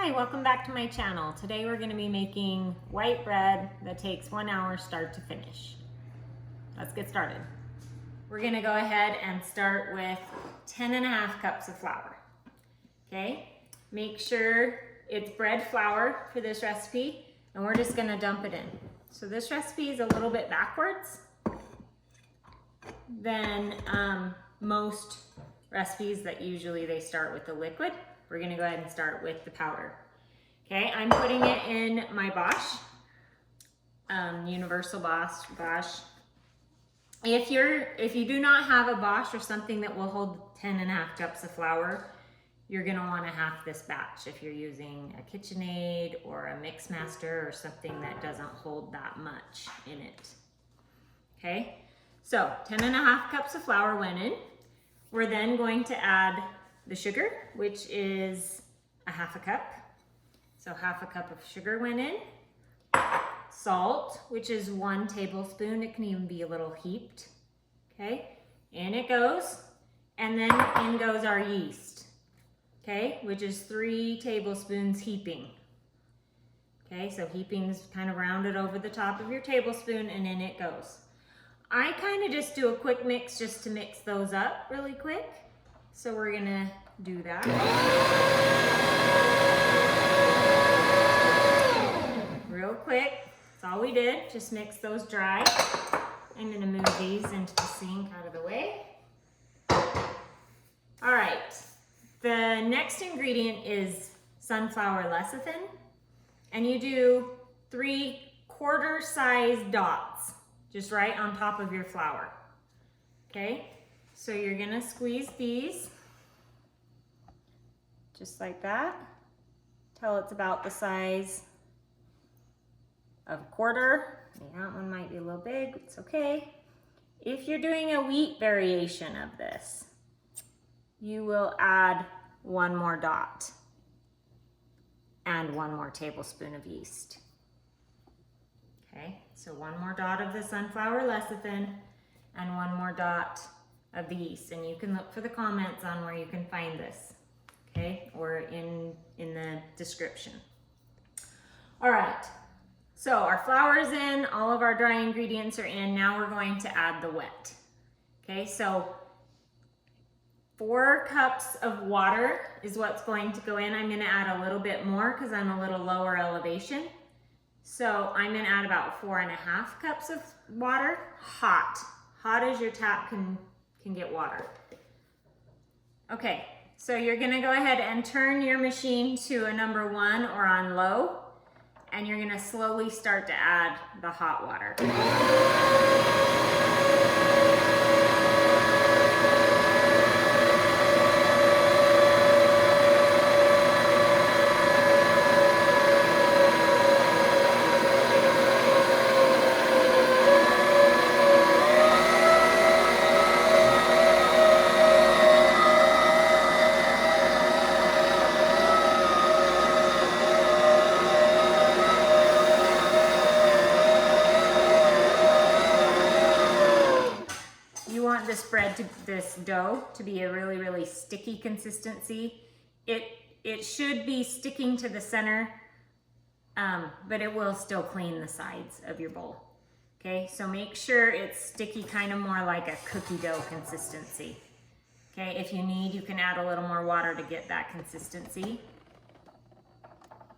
Hi, welcome back to my channel. Today we're going to be making white bread that takes 1 hour start to finish. Let's get started. We're going to go ahead and start with 10.5 cups of flour. Okay, make sure it's bread flour for this recipe, and we're just going to dump it in. So this recipe is a little bit backwards than most recipes that usually they start with the liquid. We're gonna go ahead and start with the powder. Okay, I'm putting it in my Bosch, universal Bosch. If you do not have a Bosch or something that will hold 10.5 cups of flour, you're gonna wanna half this batch if you're using a KitchenAid or a Mixmaster or something that doesn't hold that much in it. Okay, so 10.5 cups of flour went in. We're then going to add the sugar, which is a 1/2 cup. So 1/2 cup of sugar went in. Salt, which is 1 tablespoon. It can even be a little heaped. Okay, in it goes. And then in goes our yeast. Okay, which is 3 tablespoons heaping. Okay, so heaping is kind of rounded over the top of your tablespoon, and in it goes. I kind of just do a quick mix just to mix those up really quick. So we're gonna do that. Real quick, that's all we did, just mix those dry. I'm gonna move these into the sink out of the way. All right, the next ingredient is sunflower lecithin, and you do 3 quarter-size dots, just right on top of your flour. Okay, so you're gonna squeeze these just like that till it's about the size of a quarter. That one might be a little big, it's okay. If you're doing a wheat variation of this, you will add 1 more dot and 1 more tablespoon of yeast. Okay, so 1 more dot of the sunflower lecithin and 1 more dot of the yeast. And you can look for the comments on where you can find this, okay, or in the description. All right, so our flour is in, all of our dry ingredients are in. Now we're going to add the wet. Okay, so 4 cups of water is what's going to go in. I'm gonna add a little bit more because I'm a little lower elevation. So I'm gonna add about 4.5 cups of water, hot as your tap can get water. Okay, so you're gonna go ahead and turn your machine to a number 1 or on low, and you're gonna slowly start to add the hot water. This dough to be a really sticky consistency. It should be sticking to the center, but it will still clean the sides of your bowl. Okay, so make sure it's sticky, kind of more like a cookie dough consistency. Okay, if you need, you can add a little more water to get that consistency.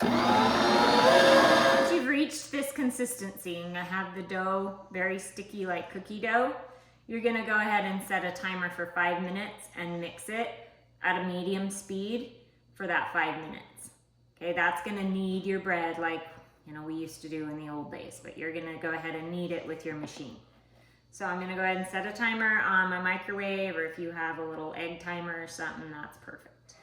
Once you've reached this consistency and have the dough very sticky like cookie dough, you're gonna go ahead and set a timer for 5 minutes and mix it at a medium speed for that 5 minutes. Okay, that's gonna knead your bread like we used to do in the old days, but you're gonna go ahead and knead it with your machine. So I'm gonna go ahead and set a timer on my microwave, or if you have a little egg timer or something, that's perfect.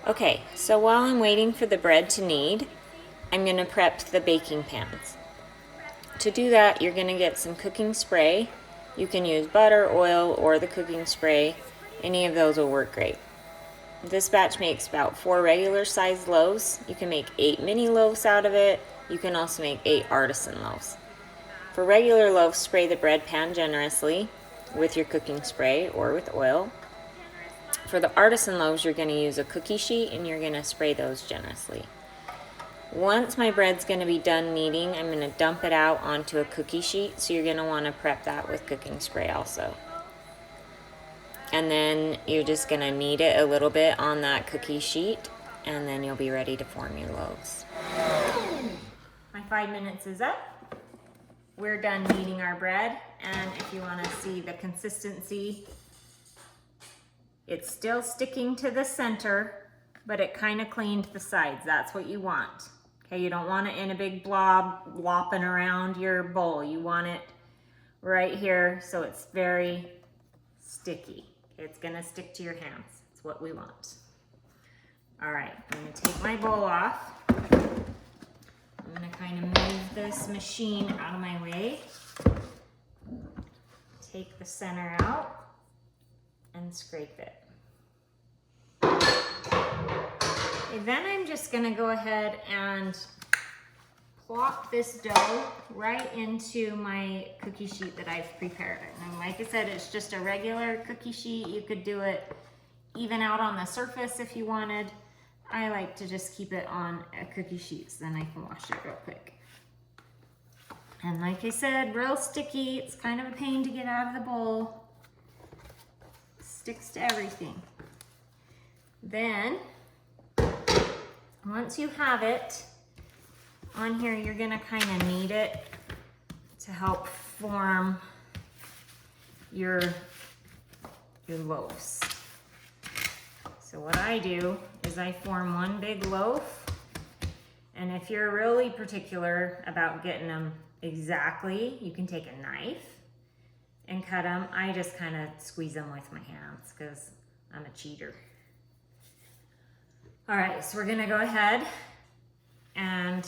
Okay, so while I'm waiting for the bread to knead, I'm gonna prep the baking pans. To do that, you're gonna get some cooking spray. You can use butter, oil, or the cooking spray. Any of those will work great. This batch makes about 4 regular sized loaves. You can make 8 mini loaves out of it. You can also make 8 artisan loaves. For regular loaves, spray the bread pan generously with your cooking spray or with oil. For the artisan loaves, you're going to use a cookie sheet and you're going to spray those generously. Once my bread's going to be done kneading, I'm going to dump it out onto a cookie sheet, so you're going to want to prep that with cooking spray also. And then you're just going to knead it a little bit on that cookie sheet, and then you'll be ready to form your loaves. My 5 minutes is up. We're done kneading our bread, and if you want to see the consistency, it's still sticking to the center, but it kind of cleaned the sides. That's what you want. Okay, you don't want it in a big blob flopping around your bowl. You want it right here so it's very sticky. Okay, it's gonna stick to your hands. That's what we want. All right, I'm gonna take my bowl off. I'm gonna kind of move this machine out of my way. Take the center out and scrape it. Okay, then I'm just gonna go ahead and plop this dough right into my cookie sheet that I've prepared. And like I said, it's just a regular cookie sheet. You could do it even out on the surface if you wanted. I like to just keep it on a cookie sheet so then I can wash it real quick. And like I said, real sticky. It's kind of a pain to get out of the bowl. Sticks to everything. Then, once you have it on here, you're gonna kind of knead it to help form your loaves. So what I do is I form one big loaf, and if you're really particular about getting them exactly, you can take a knife and cut them. I just kind of squeeze them with my hands because I'm a cheater. All right, so we're gonna go ahead and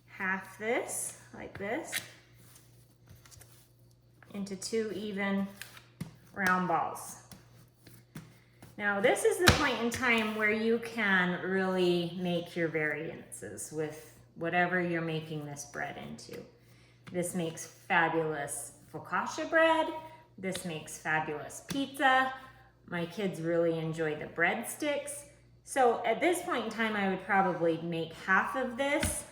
half this, like this, into 2 even round balls. Now this is the point in time where you can really make your variances with whatever you're making this bread into. This makes fabulous focaccia bread. This makes fabulous pizza. My kids really enjoy the breadsticks. So at this point in time, I would probably make half of this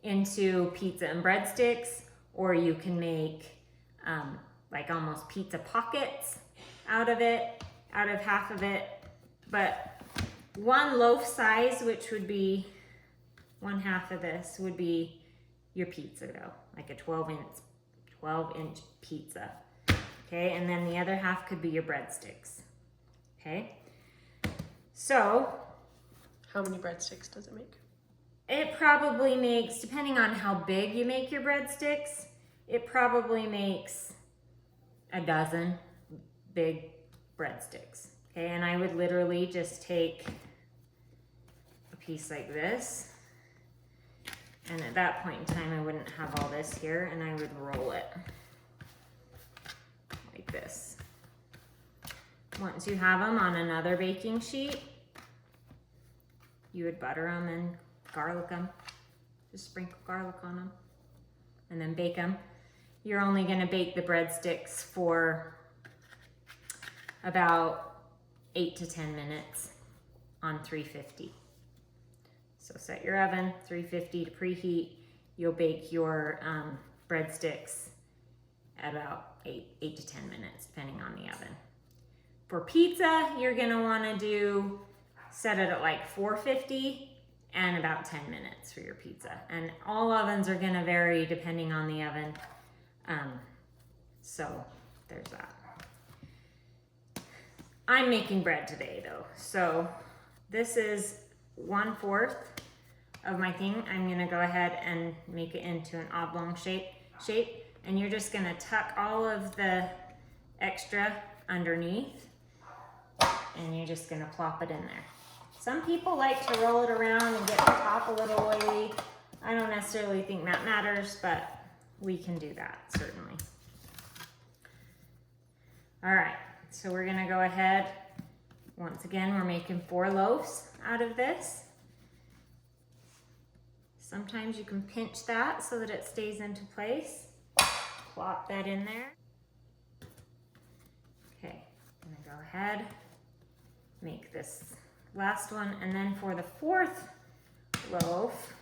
into pizza and breadsticks, or you can make like almost pizza pockets out of half of it. But one loaf size, which would be 1/2 of this, would be your pizza dough, like a 12-inch pizza. Okay, and then the other half could be your breadsticks. Okay. So, how many breadsticks does it make? It probably makes, depending on how big you make your breadsticks, it probably makes a dozen big breadsticks. Okay, and I would literally just take a piece like this, and at that point in time, I wouldn't have all this here, and I would roll it like this. Once you have them on another baking sheet, you would butter them and garlic them. Just sprinkle garlic on them and then bake them. You're only gonna bake the breadsticks for about 8 to 10 minutes on 350. So set your oven, 350 to preheat. You'll bake your breadsticks at about 8 to 10 minutes, depending on the oven. For pizza, you're gonna wanna set it at like 450 and about 10 minutes for your pizza. And all ovens are gonna vary depending on the oven. So there's that. I'm making bread today though. So this is 1/4 of my thing. I'm gonna go ahead and make it into an oblong shape. And you're just gonna tuck all of the extra underneath, and you're just gonna plop it in there. Some people like to roll it around and get the top a little oily. I don't necessarily think that matters, but we can do that, certainly. All right, so we're gonna go ahead. Once again, we're making 4 loaves out of this. Sometimes you can pinch that so that it stays into place. Plop that in there. Okay, I'm gonna Go ahead, make this last one, and then for the fourth loaf,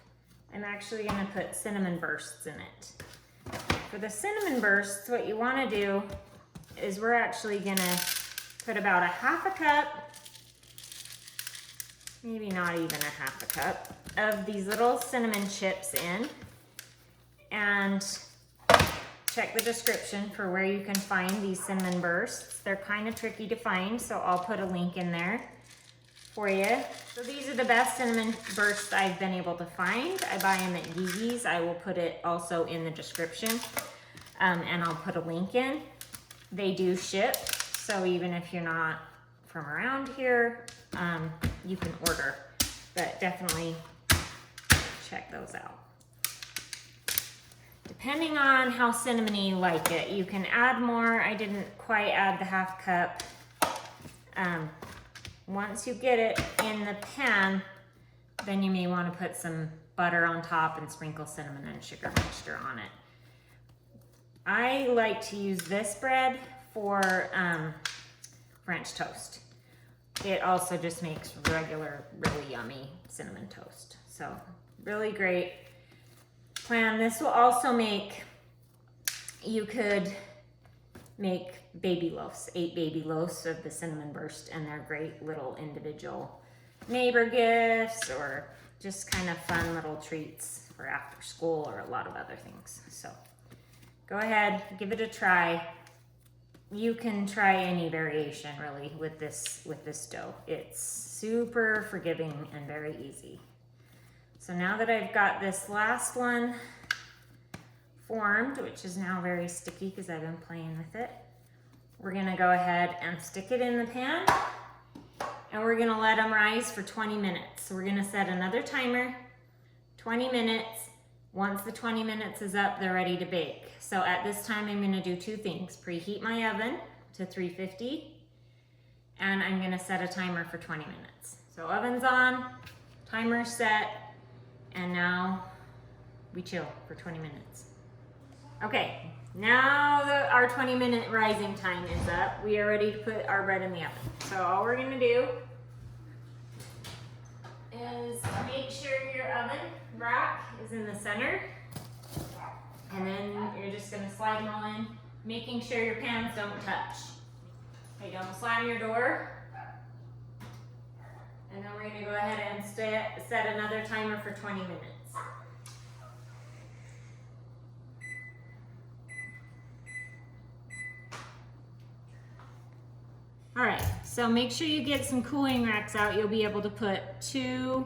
I'm actually gonna put cinnamon bursts in it. For the cinnamon bursts, what you wanna do is we're actually gonna put about a half a cup, maybe not even a half a cup, of these little cinnamon chips in, and check the description for where you can find these cinnamon bursts. They're kind of tricky to find, so I'll put a link in there for you. So these are the best cinnamon bursts I've been able to find. I buy them at Gigi's. I will put it also in the description, and I'll put a link in. They do ship, so even if you're not from around here, you can order, but definitely check those out. Depending on how cinnamony you like it, you can add more. I didn't quite add the half cup. Once you get it in the pan, then you may want to put some butter on top and sprinkle cinnamon and sugar mixture on it. I like to use this bread for French toast. It also just makes regular, really yummy cinnamon toast. So really great plan. This will also make, you could make baby loaves, 8 baby loaves of the cinnamon burst, and they're great little individual neighbor gifts or just kind of fun little treats for after school or a lot of other things. So go ahead, give it a try. You can try any variation really with this dough. It's super forgiving and very easy. So now that I've got this last one formed, which is now very sticky because I've been playing with it, we're gonna go ahead and stick it in the pan, and we're gonna let them rise for 20 minutes. So we're gonna set another timer, 20 minutes. Once the 20 minutes is up, they're ready to bake. So at this time, I'm gonna do 2 things. Preheat my oven to 350, and I'm gonna set a timer for 20 minutes. So oven's on, timer set, and now we chill for 20 minutes. Okay, now that our 20-minute rising time is up, we are ready to put our bread in the oven. So all we're gonna do is make sure your oven rack is in the center, and then you're just gonna slide them all in, making sure your pans don't touch. Okay, don't slam your door. And then we're gonna go ahead and set another timer for 20 minutes. All right, so make sure you get some cooling racks out. You'll be able to put 2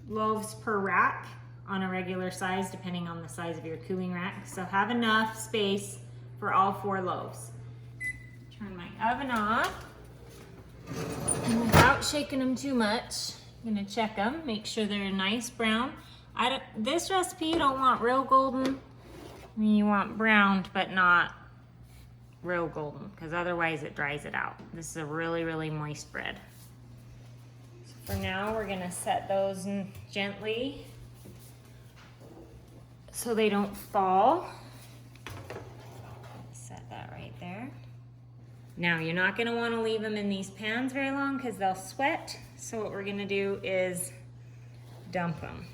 loaves per rack on a regular size, depending on the size of your cooling rack. So have enough space for all 4 loaves. Turn my oven off. And without shaking them too much, I'm gonna check them, make sure they're a nice brown. This recipe, you don't want real golden. I mean, you want browned, but not real golden, because otherwise it dries it out. This is a really, really moist bread. So for now, we're gonna set those in gently so they don't fall. Set that right there. Now, you're not gonna wanna leave them in these pans very long because they'll sweat. So what we're gonna do is dump them.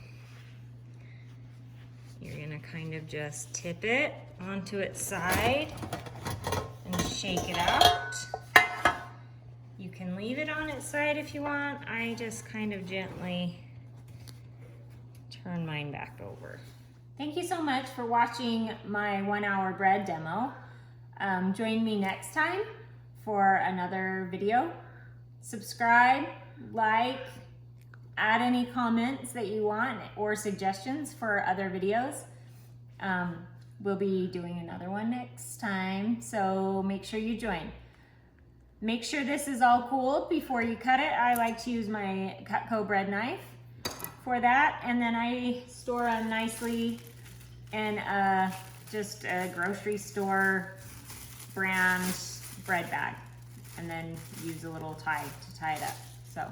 You're gonna kind of just tip it onto its side and shake it out. You can leave it on its side if you want. I just kind of gently turn mine back over. Thank you so much for watching my 1-hour bread demo. Join me next time for another video. Subscribe, like, add any comments that you want or suggestions for other videos. We'll be doing another one next time, so make sure you join. Make sure this is all cooled before you cut it. I like to use my Cutco bread knife for that, and then I store them nicely in just a grocery store brand bread bag, and then use a little tie to tie it up. So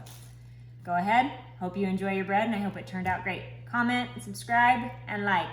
go ahead, hope you enjoy your bread, and I hope it turned out great. Comment, subscribe, and like.